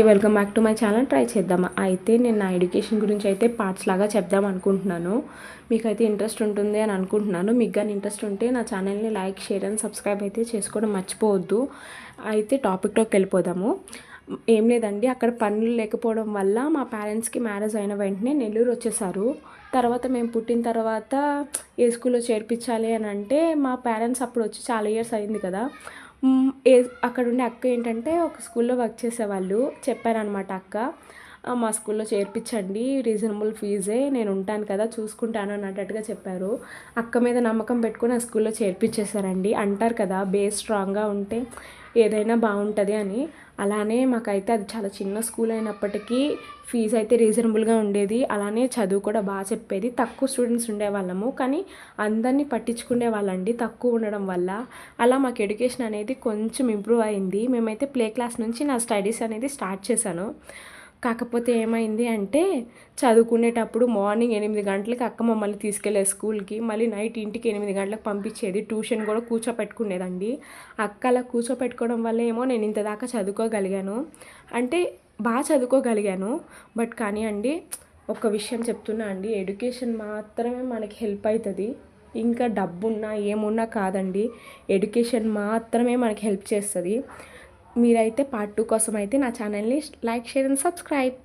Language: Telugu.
Welcome back to my channel. Try చేద్దామా. అయితే నేను నా ఎడ్యుకేషన్ గురించి అయితే పార్ట్స్ లాగా చెప్దాం అనుకుంటున్నాను. మీకైతే ఇంట్రెస్ట్ ఉంటుంది అని అనుకుంటున్నాను. మీకు కానీ ఇంట్రెస్ట్ ఉంటే నా ఛానల్ని లైక్, షేర్ అండ్ సబ్స్క్రైబ్ అయితే చేసుకోవడం మర్చిపోవద్దు. అయితే టాపిక్లోకి వెళ్ళిపోదాము. ఏం లేదండి, అక్కడ పనులు లేకపోవడం వల్ల మా పేరెంట్స్కి మ్యారేజ్ అయిన వెంటనే నెల్లూరు వచ్చేసారు. తర్వాత మేము పుట్టిన తర్వాత ఏ స్కూల్లో చేర్పించాలి అని అంటే మా పేరెంట్స్ అప్పుడు వచ్చి చాలా ఇయర్స్ అయింది కదా. ఏ అక్కడ ఉండే అక్క ఏంటంటే ఒక స్కూల్లో వర్క్ చేసేవాళ్ళు. చెప్పారనమాట అక్క, మా స్కూల్లో చేర్పించండి, రీజనబుల్ ఫీజే, నేను ఉంటాను కదా చూసుకుంటాను అన్నట్టుగా చెప్పారు. అక్క మీద నమ్మకం పెట్టుకుని ఆ స్కూల్లో చేర్పించేశారండి. అంటారు కదా బేస్ స్ట్రాంగ్గా ఉంటే ఏదైనా బాగుంటుంది అని. అలానే మాకైతే అది చాలా చిన్న స్కూల్ అయినప్పటికీ ఫీజు అయితే రీజనబుల్గా ఉండేది. అలానే చదువు కూడా బాగా చెప్పేది. తక్కువ స్టూడెంట్స్ ఉండేవాళ్ళము, కానీ అందరినీ పట్టించుకునే వాళ్ళండి తక్కువ ఉండడం వల్ల. అలా మాకు ఎడ్యుకేషన్ అనేది కొంచెం ఇంప్రూవ్ అయింది. మేమైతే ప్లే క్లాస్ నుంచి నా స్టడీస్ అనేది స్టార్ట్ చేశాను. కాకపోతే ఏమైంది అంటే చదువుకునేటప్పుడు మార్నింగ్ 8 గంటలకి అక్క మమ్మల్ని తీసుకెళ్ళే స్కూల్కి, మళ్ళీ నైట్ ఇంటికి 8 గంటలకు పంపించేది. ట్యూషన్ కూడా కూర్చోపెట్టుకునేదండి. అక్క అలా కూర్చోపెట్టుకోవడం వల్ల ఏమో నేను ఇంత దాకా చదువుకోగలిగాను. అంటే బాగా చదువుకోగలిగాను. బట్ కానీ అండి, ఒక విషయం చెప్తున్నా అండి, ఎడ్యుకేషన్ మాత్రమే మనకి హెల్ప్ అవుతుంది. ఇంకా డబ్బున్నా ఏమున్నా కాదండి, ఎడ్యుకేషన్ మాత్రమే మనకి హెల్ప్ చేస్తుంది. మీరైతే పార్ట్ 2 కోసం అయితే నా ఛానల్ని లైక్, షేర్ అండ్ సబ్స్క్రైబ్.